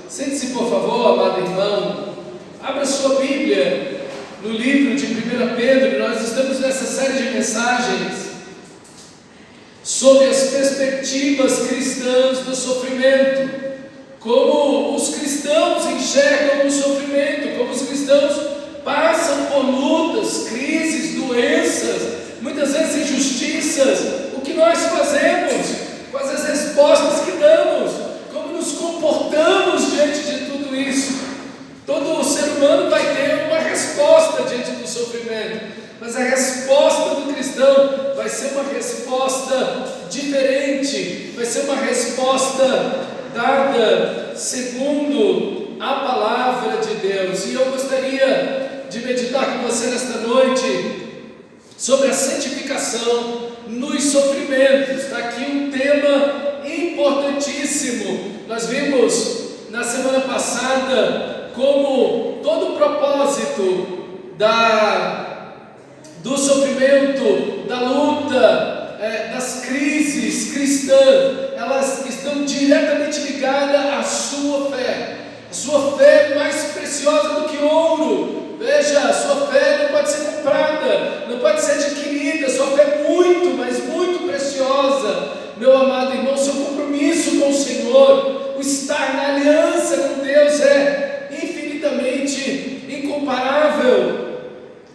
Sente-se, por favor, amado irmão. Abra sua Bíblia no livro de 1 Pedro. Nós estamos nessa série de mensagens sobre as perspectivas cristãs do sofrimento. Como os cristãos enxergam o sofrimento, como os cristãos passam por lutas, crises, doenças, muitas vezes injustiças. O que nós fazemos? Quais as respostas que damos? Como nos comportamos diante de tudo isso? Todo ser humano vai ter uma resposta diante do sofrimento, mas a resposta do cristão vai ser uma resposta diferente, vai ser uma resposta dada segundo a palavra de Deus. E eu gostaria de meditar com você nesta noite sobre a santificação nos sofrimentos. Está aqui um tema importantíssimo. Nós vimos na semana passada como todo o propósito do sofrimento, da luta, das crises cristãs, elas estão diretamente ligadas à sua fé. A sua fé é mais preciosa do que ouro. Veja, a sua fé não pode ser comprada, não pode ser adquirida. A sua fé é muito, mas muito preciosa. Meu amado irmão, seu compromisso com o Senhor, o estar na aliança com Deus é infinitamente incomparável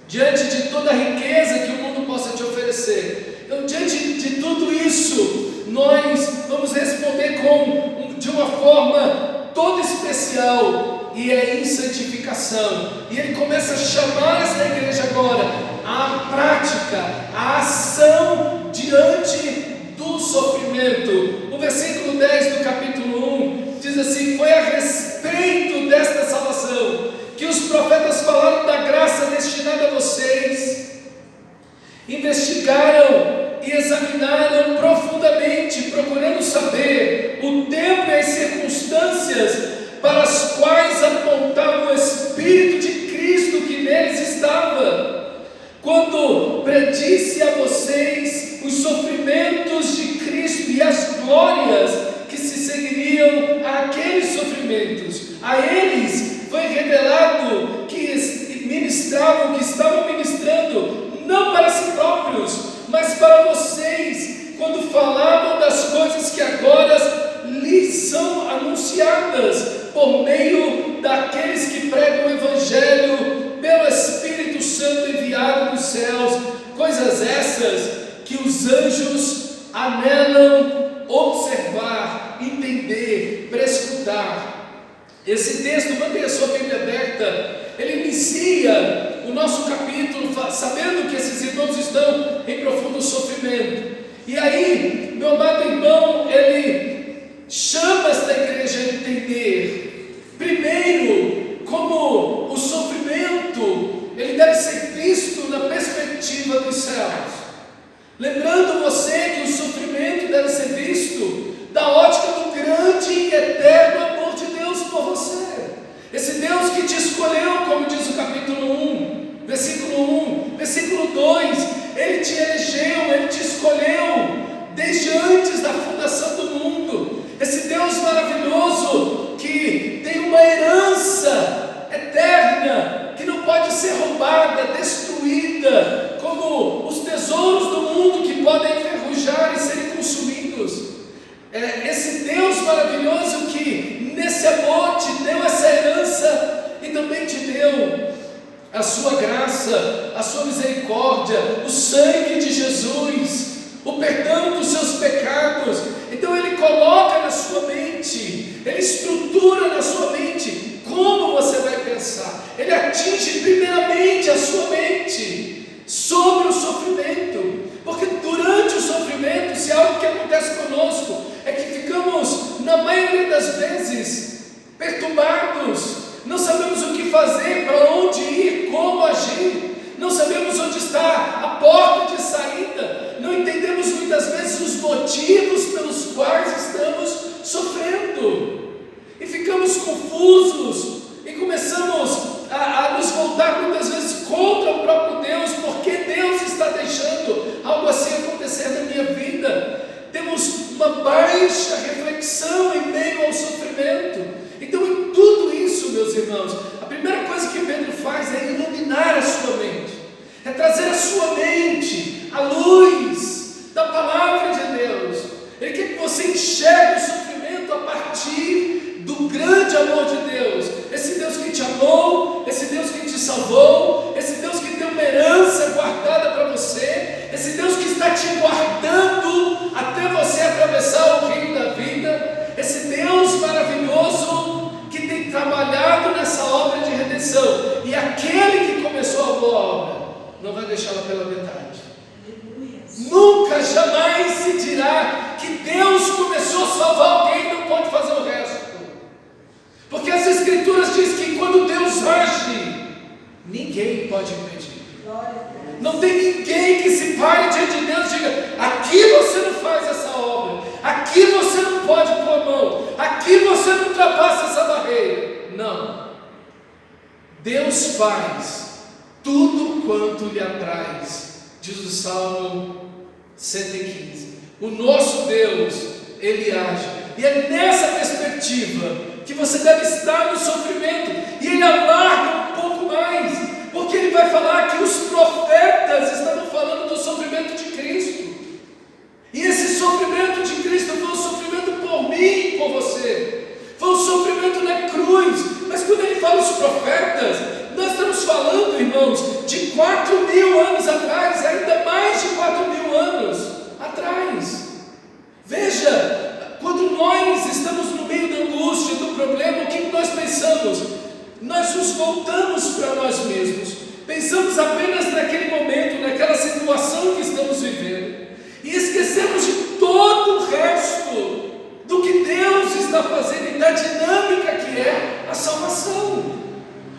diante de toda a riqueza que o mundo possa te oferecer. Então, diante de tudo isso, nós vamos responder de uma forma toda especial, e é em santificação. E ele começa a chamar essa igreja agora à prática, à ação diante do sofrimento. O versículo 10 do capítulo 1 diz assim: foi a respeito desta salvação que os profetas falaram da graça destinada a vocês, investigaram e examinaram profundamente, procurando saber o tempo e as circunstâncias para as quais apontava o Espírito de Cristo que neles estava, quando predisse a vocês os sofrimentos de Cristo e as glórias que se seguiriam àqueles sofrimentos. A eles foi revelado que estavam ministrando não para si próprios, mas para vocês, quando falavam das coisas que agora lhes são anunciadas por meio daqueles que pregam o Evangelho pelo Espírito Santo enviado dos céus, coisas essas que os anjos anelam observar, entender, prescrutar. Esse texto, mantenha a sua Bíblia aberta, ele inicia o nosso capítulo sabendo que esses irmãos estão em profundo sofrimento. E aí, meu amado irmão, ele chama esta igreja a entender, primeiro, como o sofrimento ele deve ser visto na perspectiva dos céus. Lembrando você que o sofrimento deve ser visto da ótica do grande e eterno amor de Deus por você. Esse Deus que te escolheu, como diz o capítulo 1, versículo 1, versículo 2, Ele te elegeu, Ele te escolheu desde antes da fundação do mundo. Esse Deus maravilhoso que tem uma herança eterna, que não pode ser roubada, destruída, como os tesouros do mundo que podem enferrujar e serem consumidos. Esse Deus maravilhoso que nesse amor te deu essa herança e também te deu a sua graça, a sua misericórdia, o sangue de Jesus, o perdão dos seus pecados. Então Ele coloca na sua mente, Ele estrutura na sua mente como você vai pensar. Ele atinge primeiramente a sua mente sobre o sofrimento, porque durante o sofrimento, se algo que acontece conosco é que ficamos, na maioria das vezes, perturbados, não sabemos o que fazer, para onde ir, como agir, não sabemos onde está a porta de saída, não entendemos muitas vezes os motivos pelos quais estamos sofrendo, e ficamos confusos, e começamos a nos voltar muitas vezes contra o próprio Deus, porque Deus está deixando algo assim acontecer na minha vida. Temos uma baixa reflexão em meio ao sofrimento. Então meus irmãos, a primeira coisa que Pedro faz é iluminar a sua mente, é trazer a sua mente à luz da palavra de Deus. Ele quer que você enxergue o sofrimento a partir do grande amor de Deus, esse Deus que te amou, esse Deus que te salvou, esse Deus que tem uma herança guardada para você, esse Deus que está te guardando até você atravessar o rio da vida, esse Deus maravilhoso que tem trabalhado nessa obra de redenção, e aquele que começou a boa obra não vai deixá-la pela metade. Nunca, jamais se dirá que Deus começou a salvar alguém e não pode fazer o resto, porque as Escrituras dizem que quando Deus age, ninguém pode impedir. Não tem ninguém que se pare diante de Deus e diga: aqui você não faz essa obra, aqui você não pode pôr a mão, aqui você não ultrapassa essa barreira. Não. Deus faz tudo quanto lhe apraz, diz o Salmo 115. O nosso Deus, Ele age, e é nessa perspectiva que você deve estar no sofrimento, e Ele alarga um pouco mais, porque Ele vai falar que os profetas estavam falando do sofrimento de Cristo, e esse sofrimento de Cristo foi um sofrimento por mim e por você, foi um sofrimento na cruz. Mas quando Ele fala os profetas, nós estamos falando, irmãos, de 4.000 anos atrás, ainda mais de 4.000 anos atrás. Veja, quando nós estamos no meio da angústia, do problema, o que nós pensamos? Nós nos voltamos para nós mesmos, pensamos apenas naquele momento, naquela situação que estamos vivendo, e esquecemos de todo o resto do que Deus está fazendo e da dinâmica que é a salvação.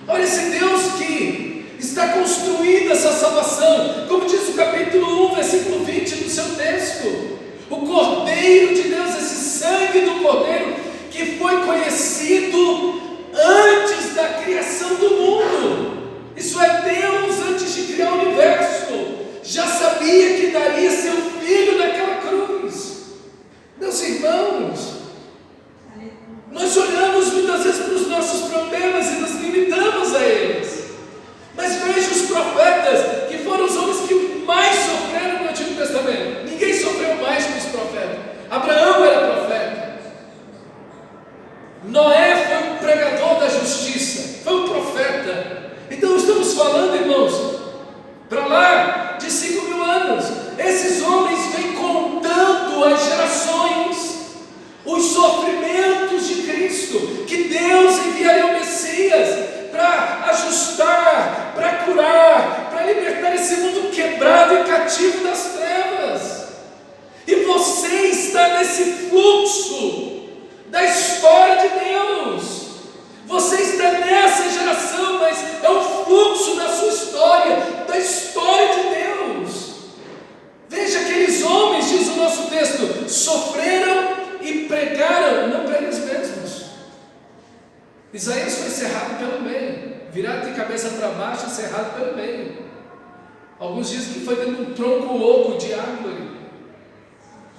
Olha, esse Deus que está construindo essa salvação, como diz o capítulo 1, versículo 20 do seu texto, o Cordeiro de Deus, esse sangue do Cordeiro que foi conhecido antes da criação do mundo. Isso é, Deus, antes de criar o universo, já sabia que daria seu Filho naquela cruz. Meus irmãos, nós olhamos muitas vezes para os nossos problemas e nos limitamos a eles, mas veja os profetas, que foram os homens que mais sofreram no Antigo Testamento. Ninguém sofreu mais que os profetas. Abraão era profeta, Noé foi um pregador da justiça, foi um profeta. Então estamos falando, irmãos, para lá de 5.000 anos. Esses homens vêm contando às gerações os sofrimentos de Cristo, que Deus enviaria o Messias para ajustar, para curar, para libertar esse mundo quebrado e cativo das trevas. E você está nesse fluxo da história de Deus. Você está nessa geração, mas é um fluxo da sua história, da história de Deus. Veja, aqueles homens, diz o nosso texto, sofreram e pregaram, não para eles mesmos. Isaías foi cerrado pelo meio, virado de cabeça para baixo e cerrado pelo meio. Alguns dizem que foi dentro de um tronco oco de árvore.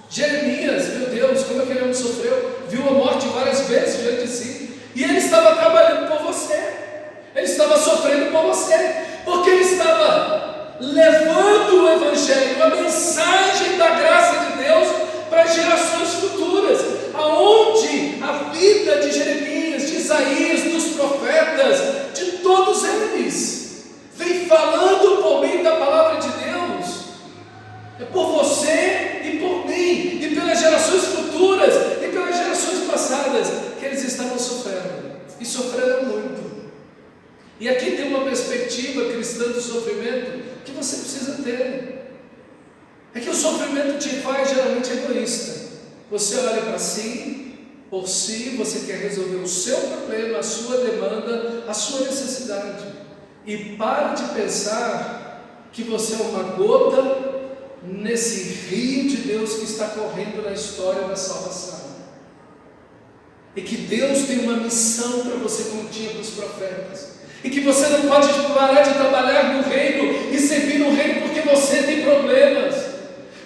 Jeremias, meu Deus, como aquele homem sofreu, viu a morte várias vezes diante de si, e ele estava trabalhando por você, ele estava sofrendo por você, porque ele estava levando o Evangelho, a mensagem da graça de Deus para gerações futuras, aonde a vida de Jeremias, de Isaías, dos profetas, de todos eles, vem falando por meio da palavra de Deus. É por você e por mim, e pelas gerações futuras, e pelas gerações passadas, que eles estavam sofrendo, e sofreram muito. E aqui tem uma perspectiva cristã do sofrimento que você precisa ter. É que o sofrimento te faz geralmente egoísta. Você olha para si, por si, você quer resolver o seu problema, a sua demanda, a sua necessidade, e para de pensar que você é uma gota nesse rio de Deus que está correndo na história da salvação, e que Deus tem uma missão para você, como tinha para os profetas, e que você não pode parar de trabalhar no reino e servir no reino porque você tem problemas,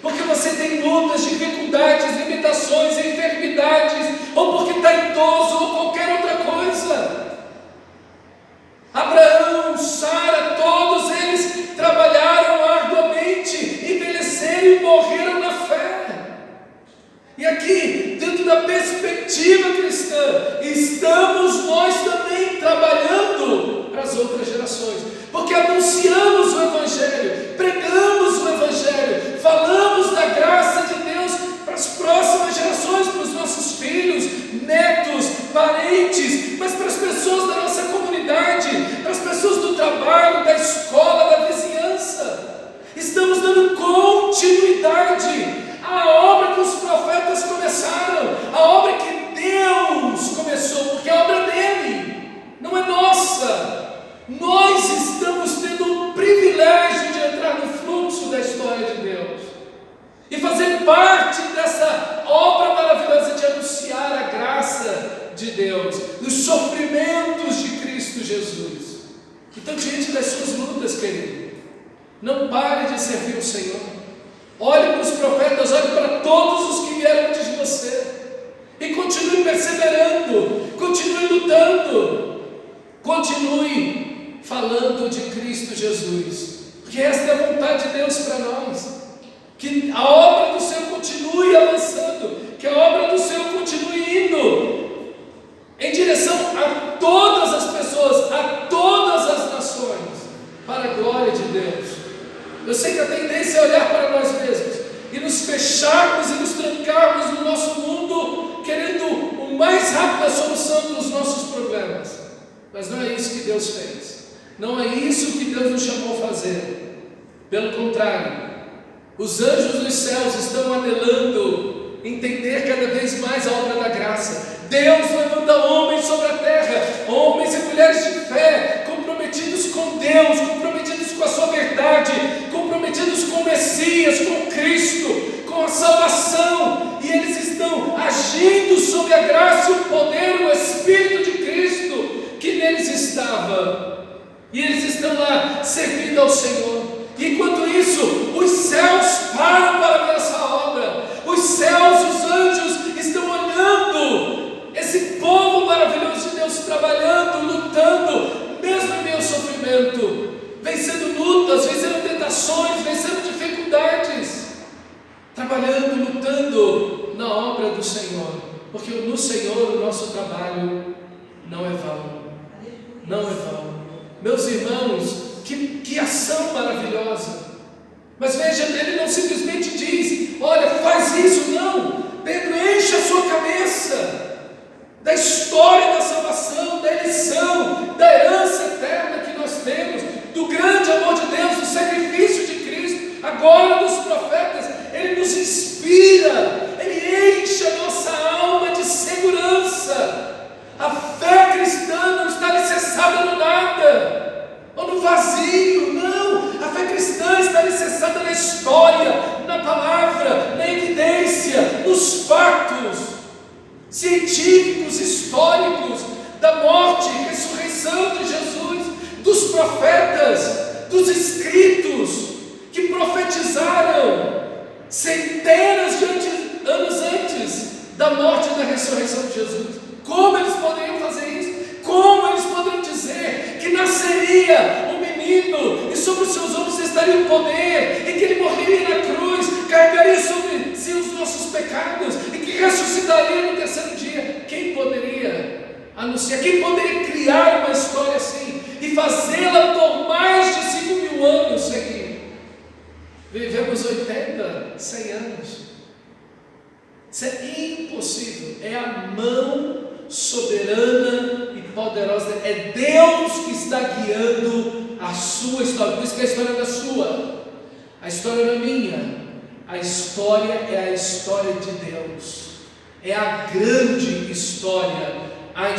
porque você tem lutas, dificuldades, limitações, enfermidades, ou porque está idoso, ou qualquer outra coisa. outras gerações, porque anunciamos o Evangelho, pregamos o Evangelho, falamos da graça de Deus para as próximas gerações, para os nossos filhos, netos, parentes, mas para as pessoas da nossa comunidade, para as pessoas do trabalho, da escola, da vizinhança. Estamos dando continuidade à obra que os profetas começaram, a obra que Deus começou, porque a obra é dele, não é nossa. Nós estamos tendo o privilégio de entrar no fluxo da história de Deus e fazer parte dessa obra maravilhosa de anunciar a graça de Deus, os sofrimentos de Cristo Jesus. Então, diante das suas lutas, querido, não pare de servir o Senhor. Olhe para os profetas, olhe para todos os que vieram antes de você e continue perseverando, continue lutando, continue falando de Cristo Jesus, porque esta é a vontade de Deus para nós, que a obra do Senhor continue avançando, que a obra do Senhor continue indo em direção a todas as pessoas, a todas as nações, para a glória de Deus. Eu sei que a tendência é olhar para nós mesmos e nos fecharmos e nos trancarmos no nosso mundo, querendo o mais rápido a solução dos nossos problemas. Mas não é isso que Deus fez. Não é isso que Deus nos chamou a fazer. Pelo contrário, os anjos dos céus estão anelando entender cada vez mais a obra da graça. Deus levanta homens sobre a terra, homens e mulheres de fé, comprometidos com Deus, comprometidos com a sua verdade, comprometidos com o Messias, com Cristo, com a salvação, e eles estão agindo sob a graça, o poder, o Espírito de Cristo que neles estava, e eles estão lá servindo ao Senhor. E enquanto isso, os céus param para ver essa obra, os céus, os anjos estão olhando esse povo maravilhoso de Deus trabalhando, lutando, mesmo em meio ao sofrimento, vencendo lutas, vencendo tentações, vencendo dificuldades, trabalhando, lutando na obra do Senhor, porque no Senhor o nosso trabalho não é vão, não é vão. Meus irmãos, que ação maravilhosa! Mas veja, ele não simplesmente diz, olha, faz isso, não. Pedro enche a sua cabeça da história da salvação, da eleição, da herança eterna que nós temos, do grande amor de Deus, do sacrifício de Cristo, agora dos profetas. Ele nos inspira, ele enche a nossa alma de segurança. A fé cristã não está alicerçada no nada ou no vazio, não. A fé cristã está alicerçada na história, na palavra, na evidência, nos fatos científicos, históricos, da morte e ressurreição de Jesus, dos profetas, dos escritos que profetizaram centenas de anos antes da morte e da ressurreição de Jesus. Como eles poderiam fazer isso? Como eles poderiam dizer que nasceria um menino e sobre os seus ombros estaria o poder, e que ele morreria na cruz, carregaria sobre si os nossos pecados e que ressuscitaria no terceiro dia? Quem poderia anunciar? Quem poderia criar uma história assim e fazê-la por mais de 5.000 anos seguidos? Vivemos 80, 100 anos. Isso é impossível. É a mão soberana e poderosa. É Deus que está guiando a sua história. Por isso que a história não é sua, a história não é minha. A história é a história de Deus. É a grande história, a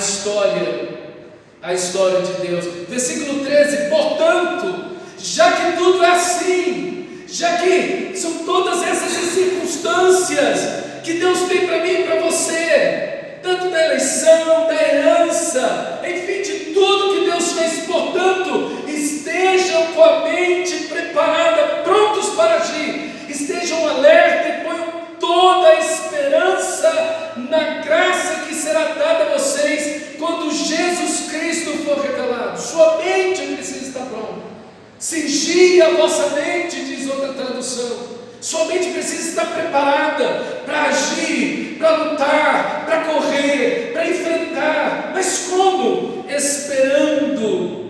história de Deus. Versículo 13: portanto, já que tudo é assim, já que são todas essas circunstâncias que Deus tem para mim e para você, tanto da eleição, da herança, enfim, de tudo que Deus fez, portanto, estejam com a mente preparada, prontos para agir, estejam alerta e ponham toda a esperança na graça que será dada a vocês quando Jesus Cristo for revelado. Sua mente precisa estar pronta. Cingi a vossa mente, diz outra tradução. Sua mente precisa estar preparada para agir, para lutar, para correr, para enfrentar. Mas como? Esperando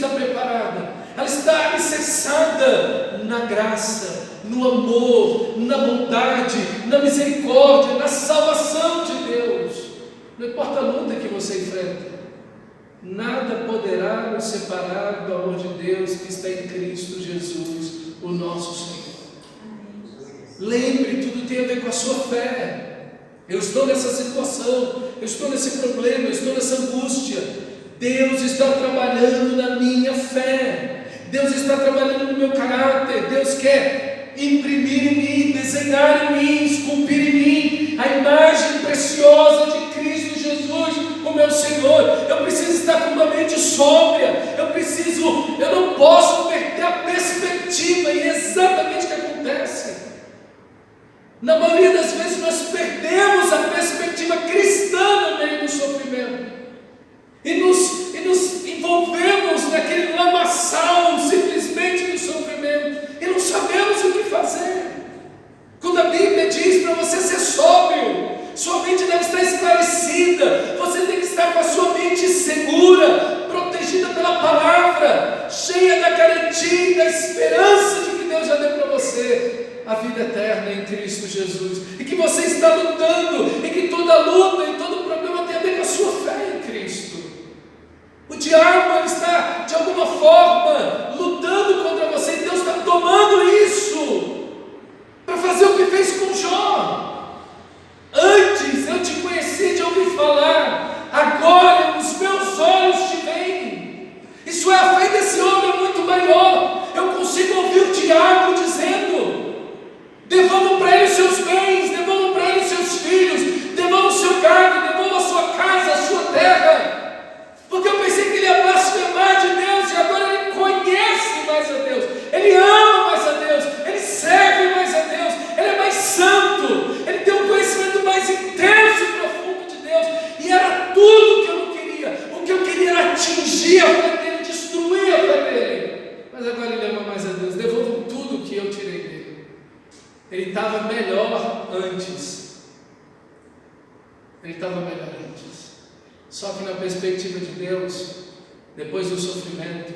está preparada, ela está alicerçada na graça, no amor, na bondade, na misericórdia, na salvação de Deus. Não importa a luta que você enfrenta, nada poderá nos separar do amor de Deus que está em Cristo Jesus, o nosso Senhor. Lembre, tudo tem a ver com a sua fé. Eu estou nessa situação, eu estou nesse problema, eu estou nessa angústia. Deus está trabalhando na minha fé, Deus está trabalhando no meu caráter. Deus quer imprimir em mim, desenhar em mim, esculpir em mim a imagem preciosa de Cristo Jesus, o meu Senhor. Eu preciso estar com uma mente sóbria, eu não posso perder a perspectiva, e é exatamente o que acontece. Na maioria das vezes nós perdemos a perspectiva cristã no meio do sofrimento e nos envolvemos naquele lamaçal simplesmente do sofrimento e não sabemos o que fazer. Quando a Bíblia diz para você ser sóbrio, sua mente deve estar esclarecida, você tem que estar com a sua mente segura, protegida pela palavra, cheia da garantia e da esperança de que Deus já deu para você a vida eterna em Cristo Jesus, e que você está lutando, e que toda luta e todo problema tem a ver com a sua fé em Cristo. O diabo, ele está de alguma forma lutando contra você, e Deus está tomando isso para fazer o que fez com Jó. Antes eu te conheci de ouvir falar, agora os meus olhos te veem. Isso é, a fé desse homem é muito maior. Eu consigo ouvir o diabo dizendo: devolvam para ele os seus bens, devolvam para ele os seus filhos, devolvam o seu gado, devolvam a sua casa, a sua terra. Porque eu pensei que ele ia blasfemar de Deus, e agora ele conhece mais a Deus, ele ama mais a Deus, ele serve mais a Deus, ele é mais santo, ele tem um conhecimento mais intenso e profundo de Deus. E era tudo que eu não queria. O que eu queria era atingir a fé dele, destruir a fé dele. Mas agora ele ama mais a Deus. Devolvam tudo que eu tirei dele. Ele estava melhor antes. Ele estava melhor antes. Só que na perspectiva de Deus, depois do sofrimento,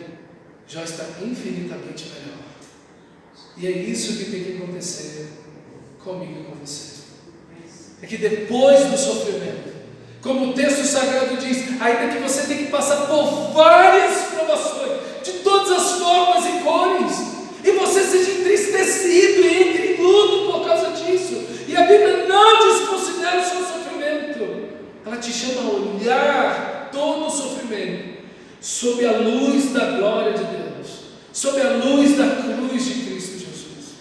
já está infinitamente melhor. E é isso que tem que acontecer comigo e com você. É que depois do sofrimento, como o texto sagrado diz, ainda que você tem que passar por várias provações, de todas as formas e cores, e você seja entristecido e entre em luto por causa disso, e a Bíblia não desconsidera o seu sofrimento, ela te chama a olhar todo o sofrimento sob a luz da glória de Deus, sob a luz da cruz de Cristo Jesus.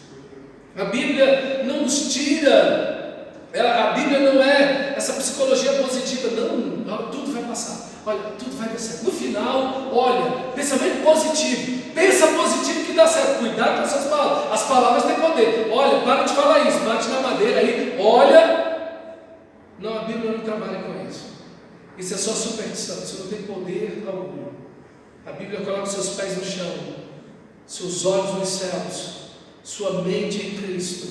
A Bíblia não nos tira, a Bíblia não é essa psicologia positiva, não, tudo vai passar, olha, tudo vai dar certo. No final, olha, pensamento positivo, pensa positivo que dá certo. Cuidado com essas palavras, as palavras têm poder. Olha, para de falar isso, bate na madeira aí, olha. Não, a Bíblia não trabalha com isso. Isso é só superstição, isso não tem poder algum. A Bíblia coloca seus pés no chão, seus olhos nos céus, sua mente em Cristo,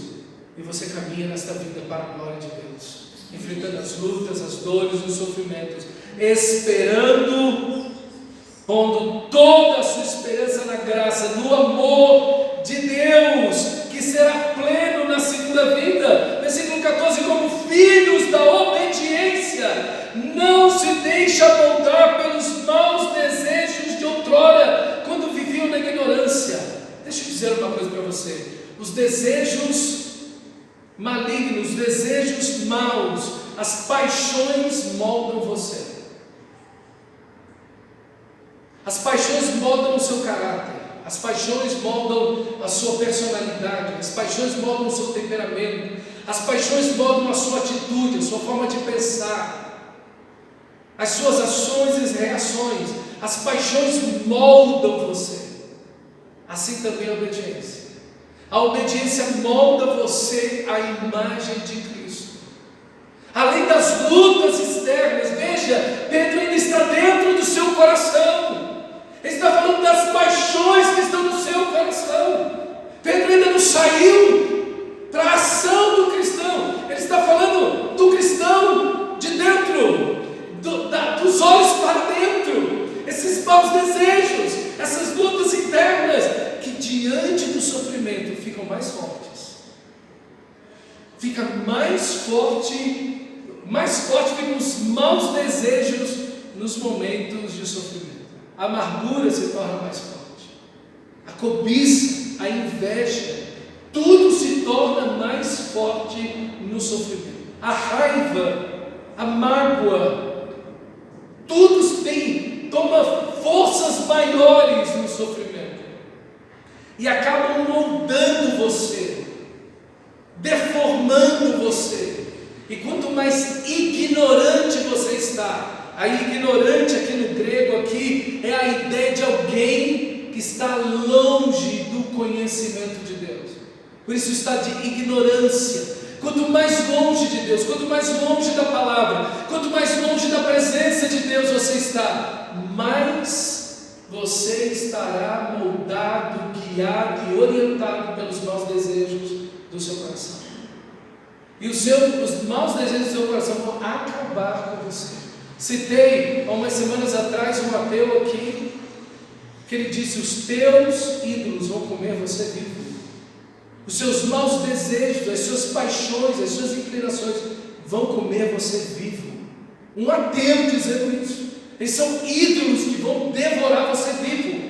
e você caminha nesta vida para a glória de Deus, enfrentando as lutas, as dores, os sofrimentos, esperando, pondo toda a sua esperança na graça, no amor de Deus, que será pleno na segunda vida. Versículo 14: como filhos da obediência, não se deixa moldar pelos maus desejos de outrora, quando viviam na ignorância. Deixa eu dizer uma coisa para você: os desejos malignos, os desejos maus, as paixões moldam você. As paixões moldam o seu caráter, as paixões moldam a sua personalidade, as paixões moldam o seu temperamento, as paixões moldam a sua atitude, a sua forma de pensar, as suas ações e reações. As paixões moldam você. Assim também a obediência. A obediência molda você à imagem de Cristo. Além das lutas externas, veja, Pedro ainda está dentro do seu coração. Ele está falando das paixões que estão no seu coração. Pedro ainda não saiu para a ação do cristão. Ele está falando do cristão de dentro, dos olhos para dentro. Esses maus desejos, mais forte ficam os maus desejos nos momentos de sofrimento. A amargura se torna mais forte, a cobiça, a inveja, tudo se torna mais forte no sofrimento. A raiva, a mágoa, tudo toma forças maiores no sofrimento e acabam moldando você, deformando você. E quanto mais ignorante você está, a ignorante aqui no grego aqui é a ideia de alguém que está longe do conhecimento de Deus. Por isso está de ignorância. Quanto mais longe de Deus, quanto mais longe da palavra, quanto mais longe da presença de Deus você está, mais você estará moldado, guiado e orientado pelos maus desejos do seu coração. E os maus desejos do seu coração vão acabar com você. Citei há umas semanas atrás um ateu aqui, que ele disse: os teus ídolos vão comer você vivo. Os seus maus desejos, as suas paixões, as suas inclinações vão comer você vivo. Um ateu dizendo isso. Eles são ídolos que vão devorar você vivo.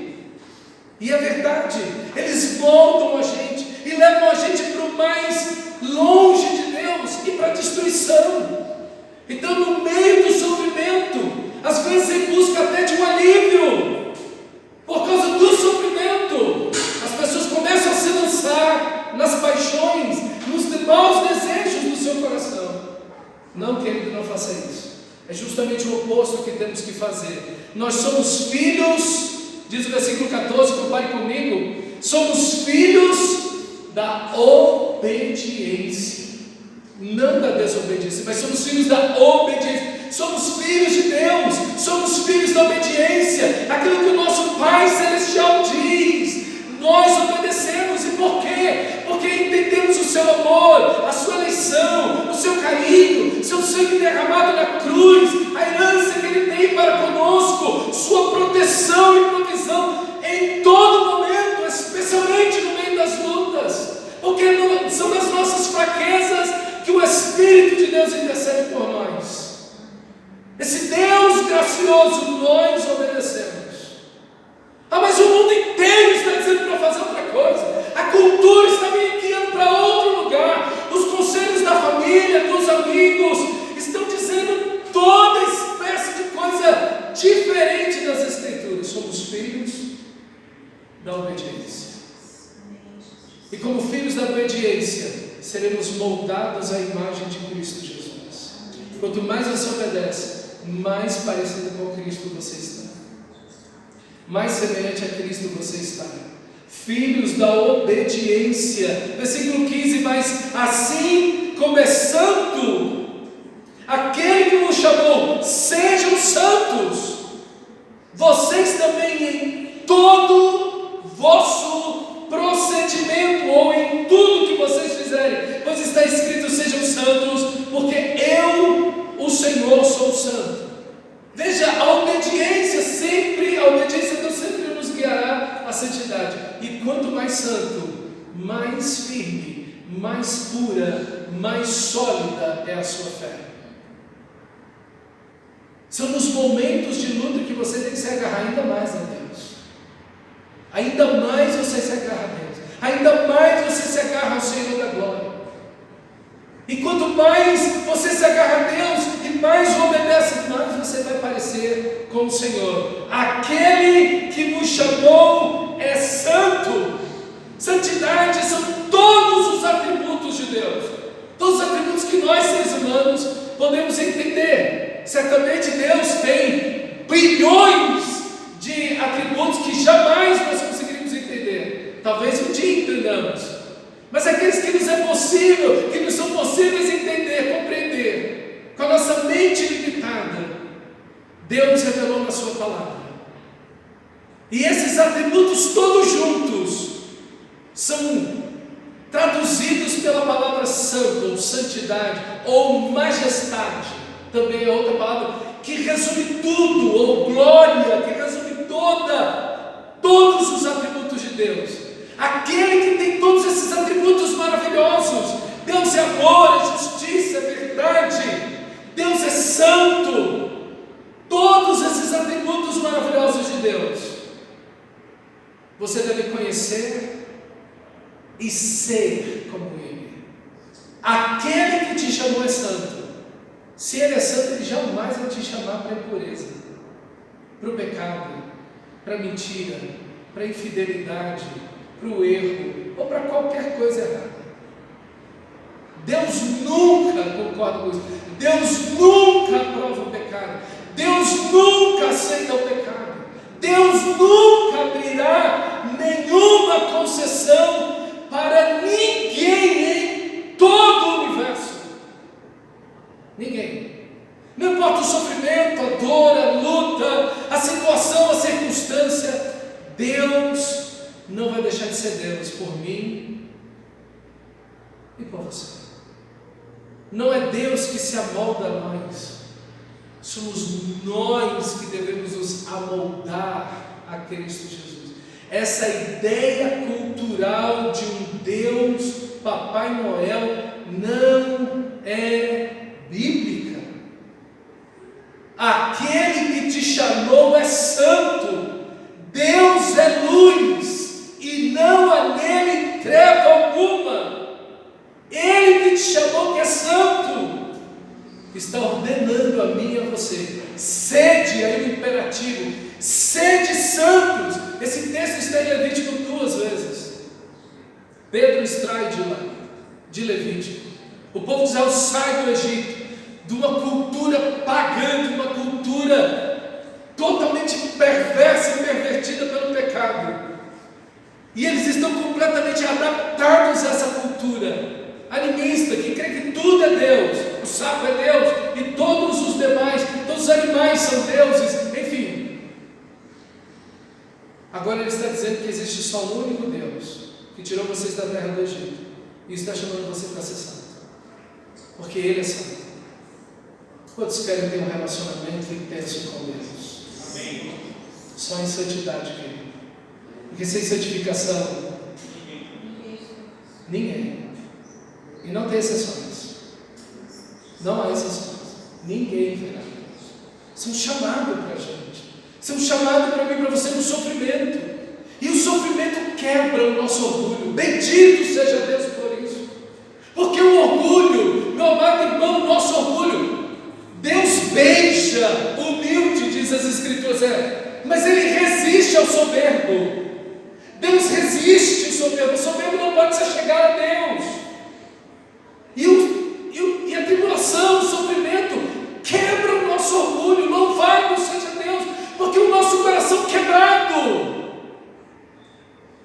E é verdade, eles moldam a gente e levam a gente para o mais longe de Deus e para a destruição. Então, no meio do sofrimento, às vezes em busca até de um alívio, por causa do sofrimento, as pessoas começam a se lançar nas paixões, nos maus desejos do seu coração. Não, querido, não faça isso. É justamente o oposto que temos que fazer. Nós somos filhos, diz o versículo 14, compare comigo, somos filhos da obediência, não da desobediência, mas somos filhos da obediência. Somos filhos de Deus, somos filhos da obediência, aquilo que o nosso Pai Celestial diz, nós obedecemos. E por quê? Porque entendemos o seu amor, a sua eleição, o seu carinho, seu sangue derramado na cruz, a herança que Ele tem para conosco, sua proteção e provisão em todo momento, especialmente no meio das lutas, porque são nas nossas fraquezas que o Espírito de Deus intercede por nós. Esse Deus gracioso, nós obedecemos. Mas o mundo inteiro está dizendo para fazer outra coisa. A cultura está me guiando para outro lugar. Os conselhos da família, dos amigos, estão dizendo toda espécie de coisa diferente das Escrituras. Somos filhos da obediência. E como filhos da obediência, seremos moldados à imagem de Cristo Jesus. Quanto mais você obedece, mais parecido com Cristo você está, mais semelhante a Cristo você está. Filhos da obediência. Versículo 15, mas assim como é santo aquele que nos chamou, sejam santos vocês também em todo vosso procedimento, ou em tudo que vocês fizerem, pois está escrito: sejam santos, porque eu, o Senhor, sou santo. Veja, a obediência de Deus sempre nos guiará à santidade. E quanto mais santo, mais firme, mais pura, mais sólida é a sua fé. São nos momentos de luta que você tem que se agarrar ainda mais a Deus. Ainda mais você se agarra a Deus. Ainda mais você se agarra ao Senhor da glória. E quanto mais você se agarra a Deus e mais obedece, mais você vai parecer com o Senhor. Aquele que nos chamou é santo. Santidade são todos os atributos de Deus. Todos os atributos que nós, seres humanos, podemos entender. Certamente Deus tem bilhões de atributos que jamais nós conseguiríamos entender. Talvez um dia entendamos. Mas aqueles que nos é possível, que nos são possíveis entender, compreender, com a nossa mente limitada, Deus revelou na sua palavra. E esses atributos todos juntos são traduzidos pela palavra santo, ou santidade, ou majestade, também é outra palavra, que resume tudo, ou glória, que resume todos os atributos de Deus. Aquele que tem todos esses atributos maravilhosos. Deus é amor, é justiça, verdade. Deus é santo. Todos esses atributos maravilhosos de Deus você deve conhecer e ser como Ele. Aquele que te chamou é santo. Se Ele é santo, Ele jamais vai te chamar para a impureza, para o pecado, para a mentira, para a infidelidade, para o erro ou para qualquer coisa errada. Deus nunca concorda com isso. Deus nunca aprova o pecado. Deus nunca aceita o pecado. Deus nunca abrirá nenhuma concessão para ninguém em todo o universo. Ninguém. Não importa o sofrimento, a dor, a luta, a situação, a circunstância, Deus não vai deixar de ser Deus por mim e por você. Não é Deus que se amolda a nós, somos nós que devemos nos amoldar a Cristo Jesus. Essa ideia cultural de um Deus Papai Noel não é bíblica. Aquele que te chamou é santo. Deus é luz e não há nele treva alguma. Ele que te chamou, que é santo, está ordenando a mim e a você: sede, aí o imperativo, sede santos. Esse texto está em Levítico 2 vezes. Pedro extrai de lá, de Levítico. O povo de Israel sai do Egito, de uma cultura pagã, de uma cultura totalmente perversa e pervertida pelo pecado. E eles estão completamente adaptados a essa cultura animista, que crê que tudo é Deus, o sapo é Deus, e todos os demais, todos os animais são deuses, enfim. Agora ele está dizendo que existe só um único Deus, que tirou vocês da terra do Egito, e está chamando você para ser santo, porque Ele é santo. Quantos querem ter um relacionamento intenso com Deus? Amém. Só em santidade, querido. Porque sem santificação, ninguém. E não tem exceções. Não há exceções. Ninguém verá Deus. Isso é um chamado para a gente. Isso é um chamado para mim e para você no sofrimento. E o sofrimento quebra o nosso orgulho. Bendito seja Deus por isso. Porque o orgulho, meu amado irmão, o nosso orgulho, Deus beija o humilde, diz as Escrituras, mas Ele resiste ao soberbo. Deus resiste ao soberbo. O soberbo não pode se chegar a Deus. E a tribulação, o sofrimento quebra o nosso orgulho. Louvado seja Deus, porque o nosso coração quebrado,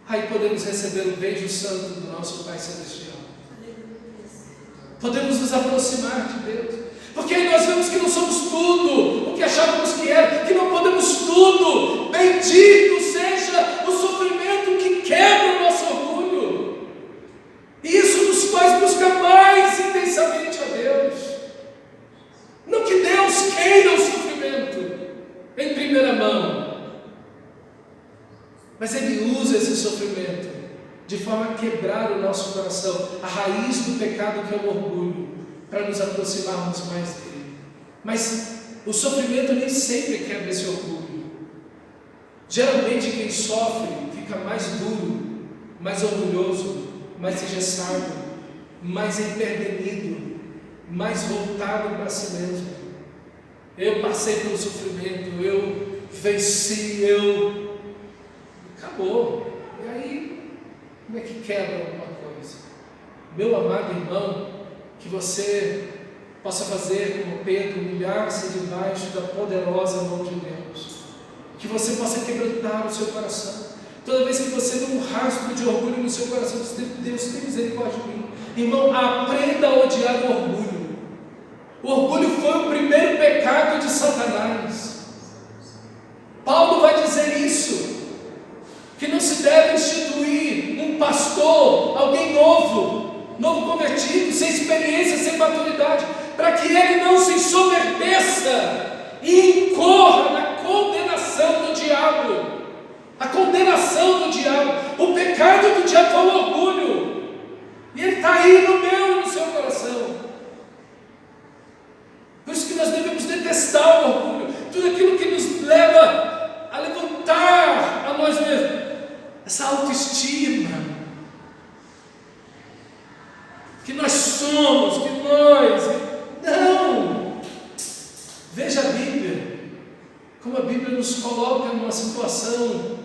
aí podemos receber o beijo santo do nosso Pai Celestial. Podemos nos aproximar de Deus, porque aí nós vemos que não somos tudo o que achávamos que era, que não podemos tudo. Bendito seja o sofrimento que quebra o nosso orgulho, e isso nos faz buscar mais intensamente a Deus. Não que Deus queira o sofrimento em primeira mão, mas Ele usa esse sofrimento de forma a quebrar o nosso coração, a raiz do pecado, que é o orgulho, para nos aproximarmos mais dele. Mas o sofrimento nem sempre quebra esse orgulho. Geralmente quem sofre fica mais duro, mais orgulhoso, mais engessado, mais empedernido, mais voltado para si mesmo. Eu passei pelo sofrimento, eu venci, acabou. E aí, como é que quebra alguma coisa? Meu amado irmão, que você possa fazer como Pedro, humilhar-se debaixo da poderosa mão de Deus, que você possa quebrantar o seu coração. Toda vez que você vê um rastro de orgulho no seu coração, Deus tem misericórdia de mim. Irmão, aprenda a odiar o orgulho. O orgulho foi o primeiro pecado de Satanás. Paulo vai dizer isso, que não se deve instituir um pastor, alguém novo convertido, sem experiência, sem maturidade, para que ele não se ensoberbeça e incorra na condenação do diabo. A condenação do diabo, o pecado do diabo foi o orgulho, e ele está aí no meu e no seu coração. essa autoestima, que nós somos, que nós... Não! Veja a Bíblia, como a Bíblia nos coloca numa situação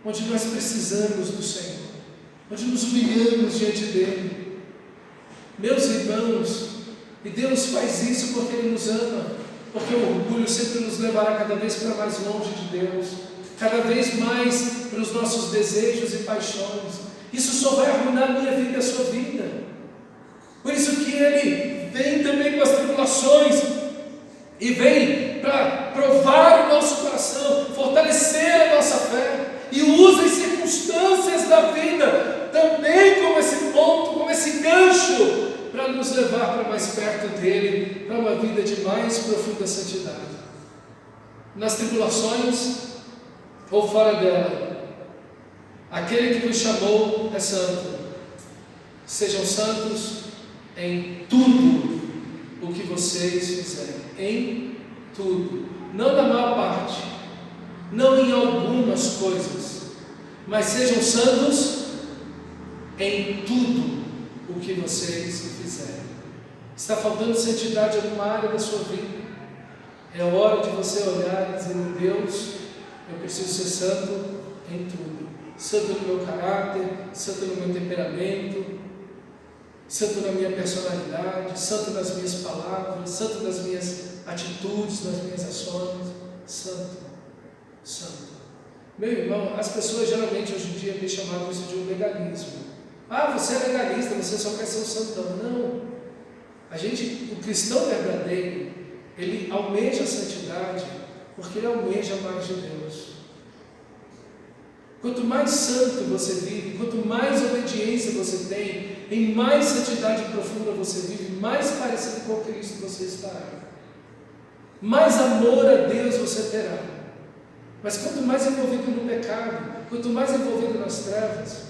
onde nós precisamos do Senhor, onde nos humilhamos diante dEle. Meus irmãos, e Deus faz isso porque Ele nos ama, porque o orgulho sempre nos levará cada vez para mais longe de Deus, cada vez mais para os nossos desejos e paixões. Isso só vai arruinar a minha vida e a sua vida. Por isso que Ele vem também com as tribulações, e vem para provar o nosso coração, fortalecer a nossa fé, e usa as circunstâncias da vida também como esse ponto, como esse gancho, para nos levar para mais perto dEle, para uma vida de mais profunda santidade. Nas tribulações ou fora dela, aquele que nos chamou é santo. Sejam santos em tudo o que vocês fizerem, em tudo, não na maior parte, não em algumas coisas, mas sejam santos em tudo o que vocês fizerem. Está faltando santidade em alguma área da sua vida? É hora de você olhar e dizer: Deus, eu preciso ser santo em tudo. Santo no meu caráter, santo no meu temperamento, santo na minha personalidade, santo nas minhas palavras, santo nas minhas atitudes, nas minhas ações. Santo, santo. Meu irmão, as pessoas geralmente hoje em dia têm chamado isso de um legalismo. Ah, você é legalista, você só quer ser um santão. Não. O cristão verdadeiro, ele almeja a santidade porque ele almeja mais de Deus. Quanto mais santo você vive, quanto mais obediência você tem, em mais santidade profunda você vive, mais parecido com Cristo você estará. Mais amor a Deus você terá. Mas quanto mais envolvido no pecado, quanto mais envolvido nas trevas,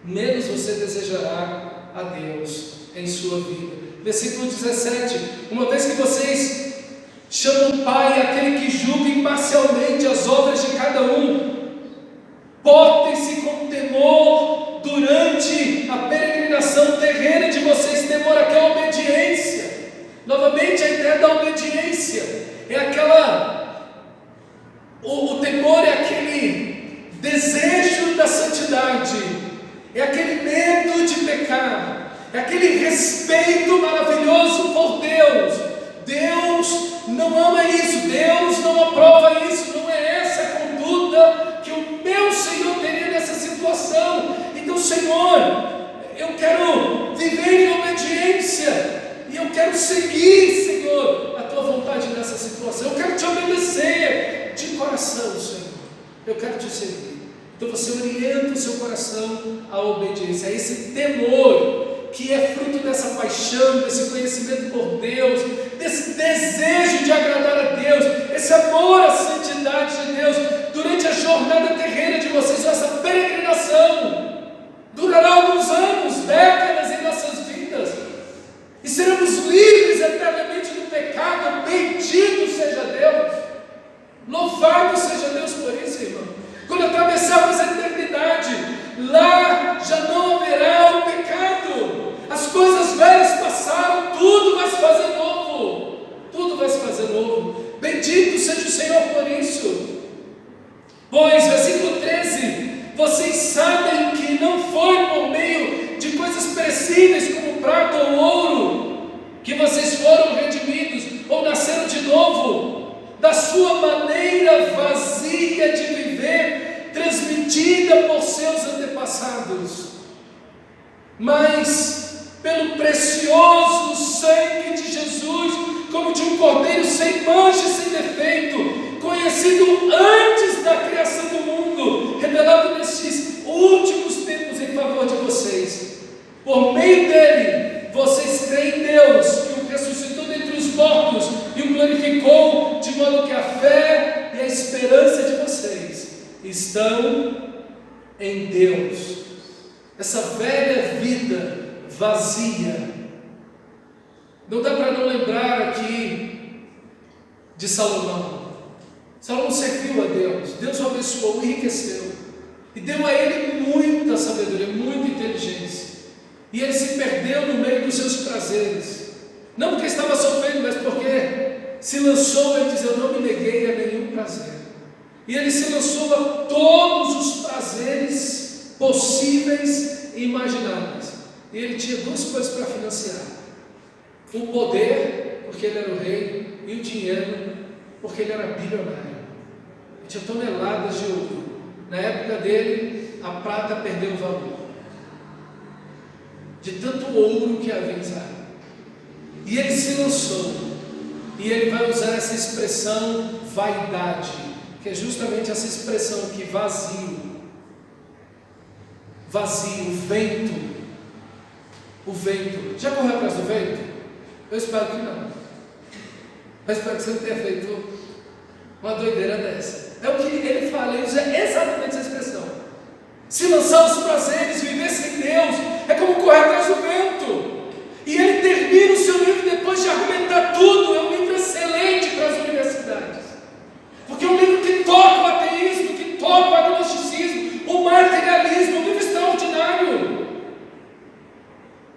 menos você desejará a Deus em sua vida. Versículo 17: uma vez que vocês chamam Pai aquele que julga imparcialmente as obras de cada um, portem-se com temor durante a peregrinação terrena de vocês. Temor aqui é a obediência. Novamente a ideia da obediência é aquela, o temor é aquele desejo da santidade, é aquele medo de pecar, é aquele respeito maravilhoso por Deus. Deus não ama isso, Deus não aprova isso, não é essa a conduta que o meu Senhor teria nessa situação. Então, Senhor, eu quero viver em obediência, e eu quero seguir, Senhor, a Tua vontade nessa situação. Eu quero Te obedecer de coração, Senhor, eu quero Te seguir. Então você orienta o seu coração à obediência, a esse temor que é fruto dessa paixão, desse conhecimento por Deus, desse desejo de agradar a Deus, esse amor à santidade de Deus. Durante a jornada terrena de vocês, essa peregrinação durará alguns anos, décadas em nossas vidas, e seremos livres eternamente do pecado. Bendito seja Deus, louvado seja Deus por isso, irmão. Quando atravessarmos a eternidade, lá já não haverá o pecado. As coisas velhas passaram, tudo vai se fazer novo. Tudo vai se fazer novo. Bendito seja o Senhor por isso. Pois, versículo 13: vocês sabem que não foi por meio de coisas perecíveis como prata ou ouro que vocês foram redimidos ou nasceram de novo da sua maneira vazia de viver, transmitida por seus antepassados, mas pelo precioso sangue de Jesus, como de um cordeiro sem mancha e sem defeito, conhecido antes da criação do mundo, revelado nestes últimos tempos em favor de vocês. Por meio dele, vocês creem em Deus, que o ressuscitou dentre os mortos e o glorificou, de modo que a fé e a esperança de vocês estão em Deus. Essa velha vida vazia. Não dá para não lembrar aqui de Salomão. Salomão serviu a Deus, Deus o abençoou, o enriqueceu. e deu a ele muita sabedoria, muita inteligência. E ele se perdeu no meio dos seus prazeres, não porque estava sofrendo, mas porque se lançou, ele diz: eu não me neguei a nenhum prazer. E ele se lançou a todos os prazeres possíveis e imagináveis. E ele tinha duas coisas para financiar: o poder, porque ele era o rei, e o dinheiro, porque ele era bilionário. Ele tinha toneladas de ouro. Na época dele, a prata perdeu o valor, de tanto ouro que havia em Israel. E ele se lançou, e ele vai usar essa expressão vaidade, que é justamente essa expressão que vazio, o vento. Já correu atrás do vento? Eu espero que não. Eu espero que você não tenha feito uma doideira dessa. É o que ele fala, ele usa exatamente essa expressão. Se lançar os prazeres, viver sem Deus, é como correr atrás do vento. E ele termina o seu livro depois de argumentar tudo. É um livro excelente para as universidades, porque é um livro que toca o ateísmo, que toca o agnosticismo, o materialismo, um livro extraordinário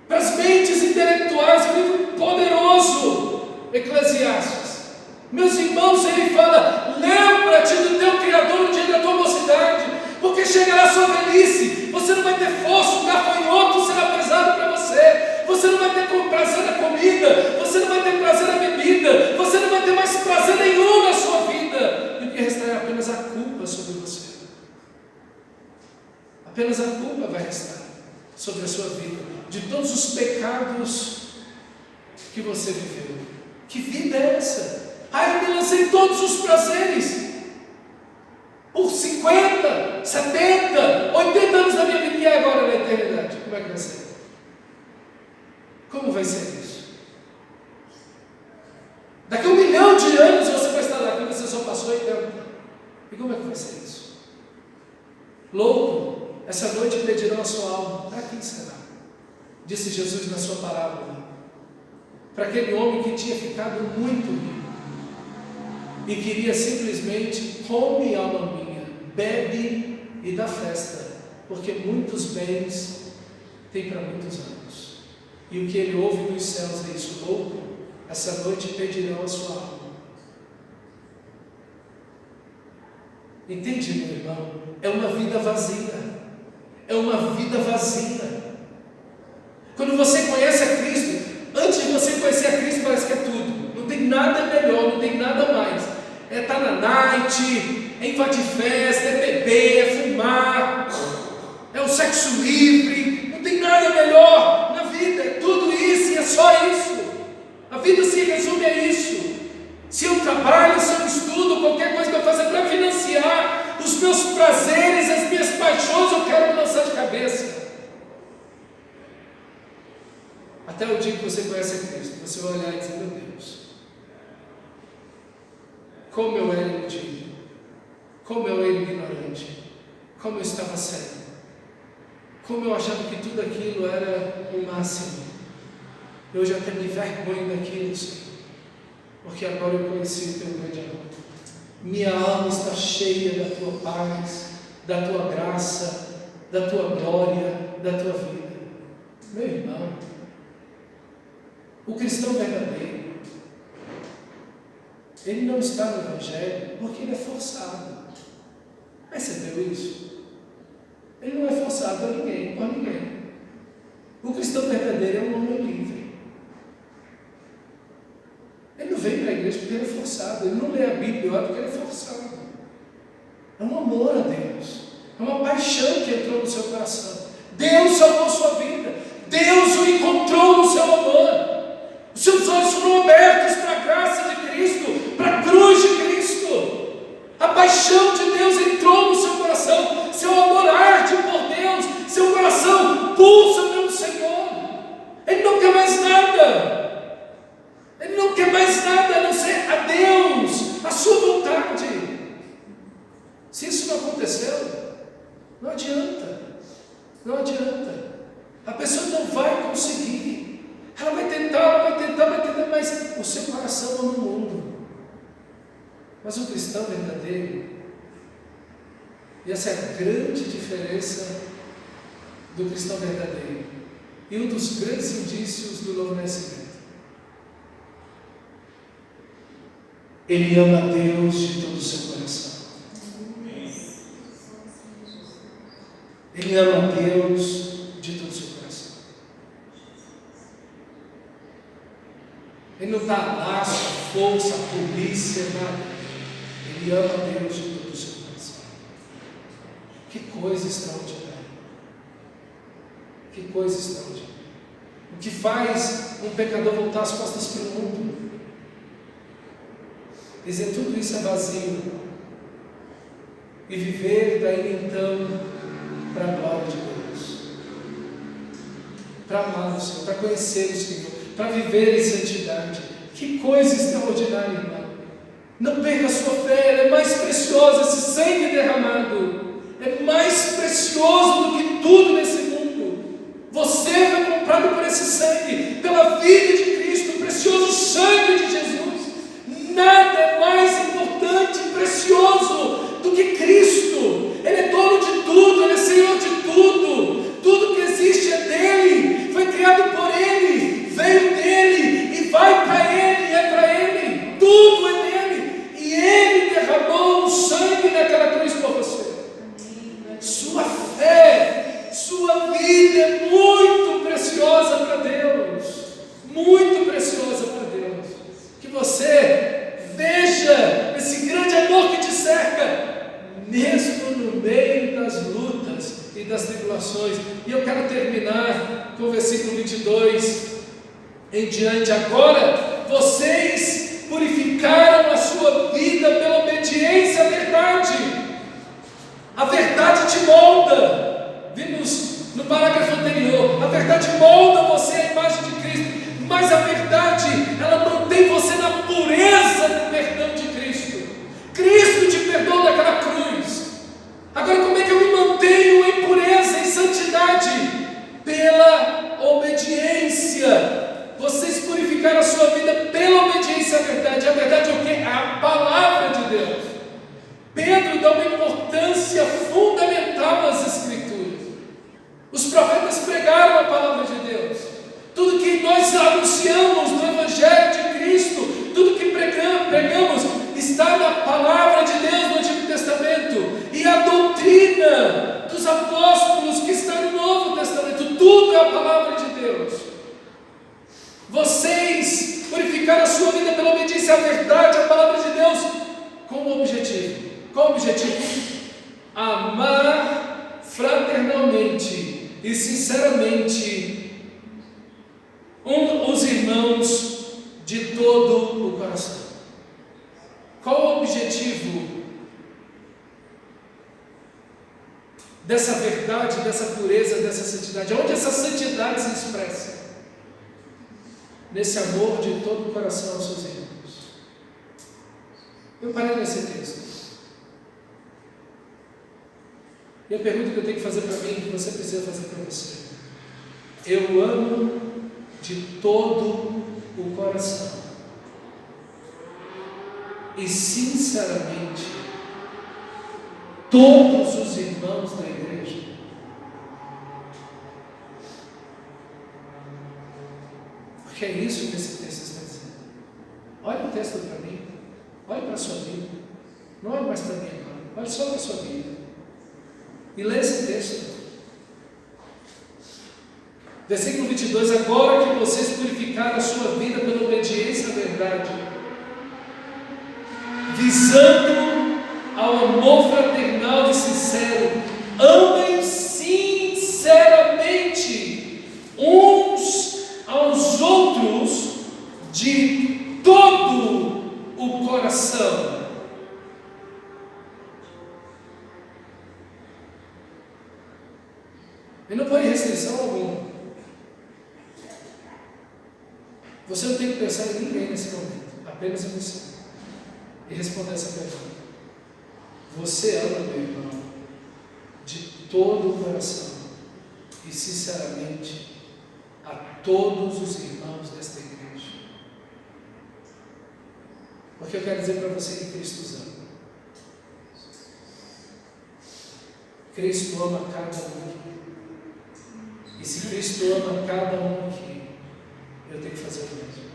para as mentes intelectuais, um livro poderoso. Eclesiastes. Meus irmãos, ele fala: lembra-te do teu Criador no dia da tua mocidade, porque chegará a sua velhice, você não vai ter força, o gafanhoto será pesado para você, você não vai ter prazer na comida, você não vai ter prazer na bebida, você não vai ter mais prazer nenhum na sua vida, e o que restará é apenas a culpa sobre você. Apenas a culpa vai restar sobre a sua vida, de todos os pecados que você viveu. Que vida é essa? Eu me lancei todos os prazeres por 50, 70, 80 anos da minha vida, e agora na eternidade? Como é que vai ser? Como vai ser isso? Daqui a 1 milhão de anos você vai estar lá, e você só passou 80. E como é que vai ser isso? Louco, essa noite pedirão a sua alma. Para quem será? Disse Jesus na sua parábola. Para aquele homem que tinha ficado muito rico e queria simplesmente: come, alma minha, bebe e dá festa, porque muitos bens tem para muitos anos. E o que ele ouve dos céus é isso: louco, essa noite pedirão a sua alma. Entende, meu irmão? É uma vida vazia. É uma vida vazia. Quando você conhece a Cristo, antes de você conhecer a Cristo, parece que é tudo. Não tem nada melhor, não tem nada mais. É estar na night, é invadir festa, é beber, é fumar, é o sexo livre. Não tem nada melhor na vida. É tudo isso e é só isso. A vida se resume a isso. Se eu trabalho, se eu estudo, qualquer coisa que eu faça para financiar os meus prazeres, as minhas paixões, eu quero me lançar de cabeça. Até o dia que você conhece a Cristo, você vai olhar e dizer: meu Deus, como eu era iludido, como eu era ignorante, como eu estava cego, como eu achava que tudo aquilo era o máximo. Eu já até me vergonho daquilo, Senhor, porque agora eu conheci o teu grande amor. Minha alma está cheia da tua paz, da tua graça, da tua glória, da tua vida. Meu irmão, o cristão verdadeiro, ele não está no Evangelho porque ele é forçado. Percebeu isso? Ele não é forçado por ninguém. O cristão verdadeiro é um homem livre. Ele não vem para a igreja porque ele é forçado. Ele não lê a Bíblia porque ele é forçado. É um amor a Deus. É uma paixão que entrou no seu coração. Deus salvou sua vida. Deus o encontrou no seu amor. Os seus olhos foram abertos para a graça de Cristo, para a cruz de Cristo. A paixão de Deus entrou no seu coração. Seu amor arde por Deus. Seu coração pulsa pelo Senhor. Ele não quer mais nada. Ele não quer mais nada a não ser a Deus, a sua vontade. Se isso não aconteceu, não adianta. Não adianta. A pessoa não vai conseguir. Ela vai tentar, mas o seu coração ama o mundo. Mas o cristão verdadeiro, E essa é a grande diferença do cristão verdadeiro. E um dos grandes indícios do novo nascimento. Ele ama a Deus de todo o seu coração. Ele ama a Deus de todo o seu coração. Ele não está lá, força, polícia, nada. Ele ama a Deus de todo o seu coração. Que coisa extraordinária. Que coisa extraordinária. O que faz um pecador voltar as costas para o mundo? Dizer tudo isso é vazio. E viver daí então para a glória de Deus. Para amar o Senhor, para conhecer o Senhor, para viver em santidade. Que coisa extraordinária, irmão. Não perca a sua fé, ela é mais preciosa, esse sangue derramado é mais precioso do que tudo nesse mundo. Você foi comprado por esse sangue, pela vida de Cristo, o precioso sangue de Jesus. Nada é mais importante e precioso do que Cristo. Ele é dono de tudo, Ele é Senhor de tudo. Tudo que existe é dEle, foi criado por Ele, veio dEle e vai para Ele, é para Ele. Tudo é dEle. E Ele derramou o sangue naquela cruz por você. Sua fé, sua vida é muito preciosa para Deus. Muito preciosa para Deus. Que você veja esse grande amor que te cerca, mesmo no meio das lutas e das tribulações. E eu quero terminar com o versículo 22 em diante. Agora, vocês purificaram a sua vida pela obediência à verdade. A verdade te molda. Vimos no parágrafo anterior. A verdade molda você à imagem de Cristo. Mas a verdade, ela mantém você na pureza do perdão de Cristo. Cristo te perdoou daquela cruz. Agora, como é que eu me mantenho em pureza, em santidade? Pela obediência. Vocês purificaram a sua vida pela obediência à verdade. A verdade é o quê? A palavra de Deus. Pedro dá uma importância fundamental às Escrituras. Os profetas pregaram a palavra de Deus. Tudo que nós anunciamos no Evangelho de Cristo, tudo que pregamos, está na palavra de Deus no Antigo Testamento. E a doutrina dos apóstolos que está no Novo Testamento, tudo é a palavra de Deus. Vocês purificaram a sua vida pela obediência à verdade, à palavra de Deus, com um objetivo. Qual o objetivo? Amar fraternalmente e sinceramente os irmãos de todo o coração. Qual o objetivo dessa verdade, dessa pureza, dessa santidade? Onde essa santidade se expressa? Nesse amor de todo o coração aos seus irmãos. Eu parei nesse texto. E a pergunta que eu tenho que fazer para mim, que você precisa fazer para você: eu amo de todo o coração e sinceramente todos os irmãos da igreja? Porque é isso que esse texto está dizendo. Olha o texto para mim, olha para a sua Bíblia, não olhe mais para mim agora, olhe só para a sua Bíblia e lê esse texto. Versículo 22, agora que vocês purificaram a sua vida pela obediência à verdade, visando ao amor fraternal e sincero, amem sinceramente uns aos outros de todo o coração. E não põe restrição alguma. Você não tem que pensar em ninguém nesse momento, apenas em você. E responder essa pergunta: você ama, meu irmão, de todo o coração e sinceramente a todos os irmãos desta igreja? Porque eu quero dizer para você que Cristo os ama. Cristo ama cada um aqui. E se Cristo ama cada um aqui, eu tenho que fazer o mesmo.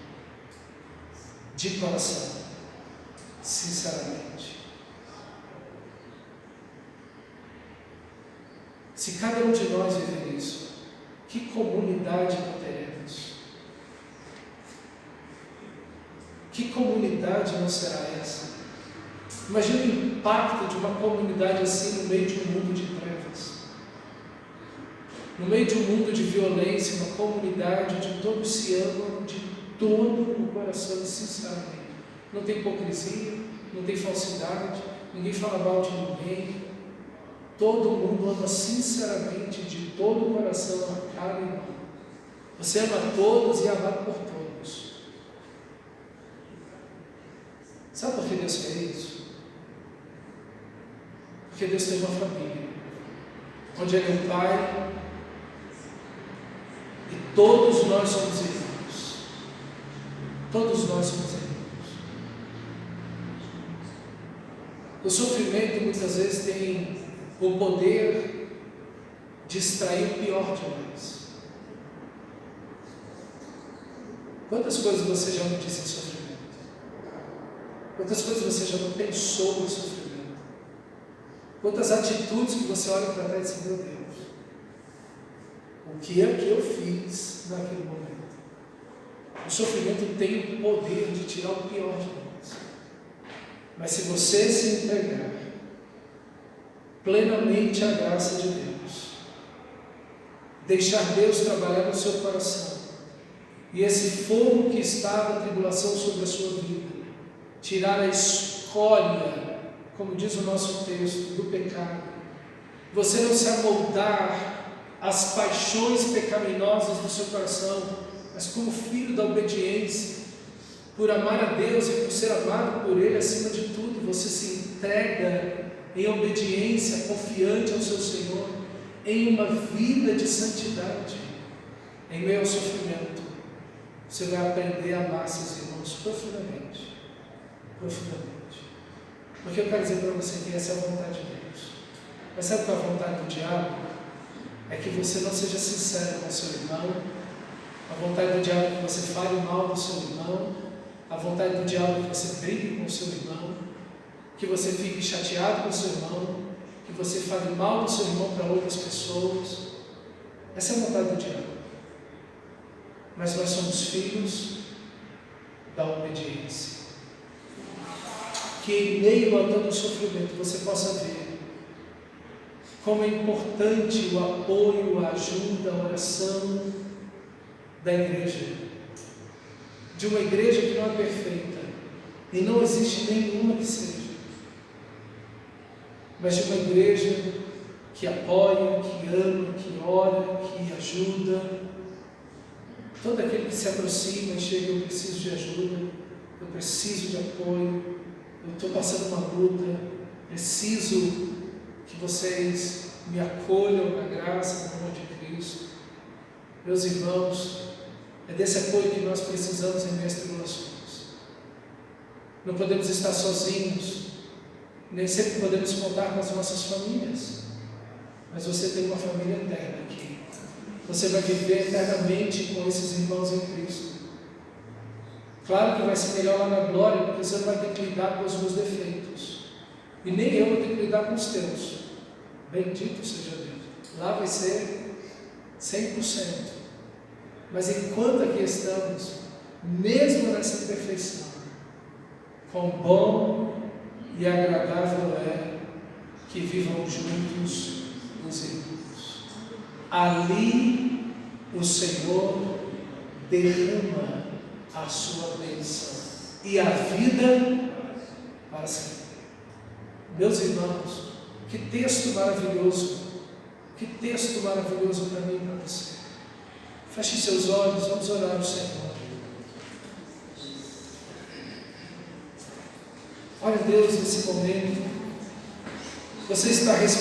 De coração, sinceramente. Se cada um de nós viver isso, que comunidade nós teremos? Que comunidade não será essa? Imagina o impacto de uma comunidade assim no meio de um mundo de trevas. No meio de um mundo de violência, uma comunidade onde todos se amam de todo o coração, sinceramente. Não tem hipocrisia, não tem falsidade, ninguém fala mal de ninguém. Todo mundo ama sinceramente, de todo o coração, a cada irmão. Você ama todos e é amado por todos. Sabe por que Deus quer isso? Porque Deus tem uma família, onde Ele é um Pai, e todos nós somos irmãos. Todos nós somos irmãos. O sofrimento muitas vezes tem o poder de extrair o pior de nós. Quantas coisas você já não disse em sofrimento? Quantas coisas você já não pensou em sofrimento? Quantas atitudes que você olha para trás e diz, meu Deus, o que é que eu fiz naquele momento? O sofrimento tem o poder de tirar o pior de nós. Mas se você se entregar plenamente à graça de Deus, deixar Deus trabalhar no seu coração, e esse fogo que está na tribulação sobre a sua vida, tirar a escória, como diz o nosso texto, do pecado, você não se amoldar às paixões pecaminosas do seu coração, mas como filho da obediência, por amar a Deus e por ser amado por Ele acima de tudo, você se entrega em obediência, confiante ao seu Senhor, em uma vida de santidade. Em meio ao sofrimento, você vai aprender a amar seus irmãos profundamente. Profundamente. Porque eu quero dizer para você que essa é a vontade de Deus. Mas sabe qual é a vontade do diabo? É que você não seja sincero com o seu irmão. A vontade do diabo é que você fale mal do seu irmão. A vontade do diabo é que você brigue com o seu irmão, que você fique chateado com o seu irmão, que você fale mal do seu irmão para outras pessoas. Essa é a vontade do diabo. Mas nós somos filhos da obediência. Que em meio a todo o sofrimento você possa ver como é importante o apoio, a ajuda, a oração da igreja. De uma igreja que não é perfeita, e não existe nenhuma que seja, mas de uma igreja que apoia, que ama, que ora, que ajuda. Todo aquele que se aproxima e chega, eu preciso de ajuda, eu preciso de apoio, eu estou passando uma luta, preciso que vocês me acolham na graça, no nome de Cristo. Meus irmãos, é desse apoio que nós precisamos em meio às tribulações. Não podemos estar sozinhos, nem sempre podemos contar com as nossas famílias, mas você tem uma família eterna aqui. Você vai viver eternamente com esses irmãos em Cristo. Claro que vai ser melhor lá na glória, porque você não vai ter que lidar com os meus defeitos, e nem eu vou ter que lidar com os teus. Bendito seja Deus. Lá vai ser 100%. Mas enquanto aqui estamos, mesmo nessa perfeição, quão bom e agradável é que vivam juntos os irmãos. Ali o Senhor derrama a sua bênção e a vida para sempre. Meus irmãos, que texto maravilhoso, que texto maravilhoso para mim e para você. Feche seus olhos, vamos orar ao Senhor. Olha Deus, nesse momento, você está respirando.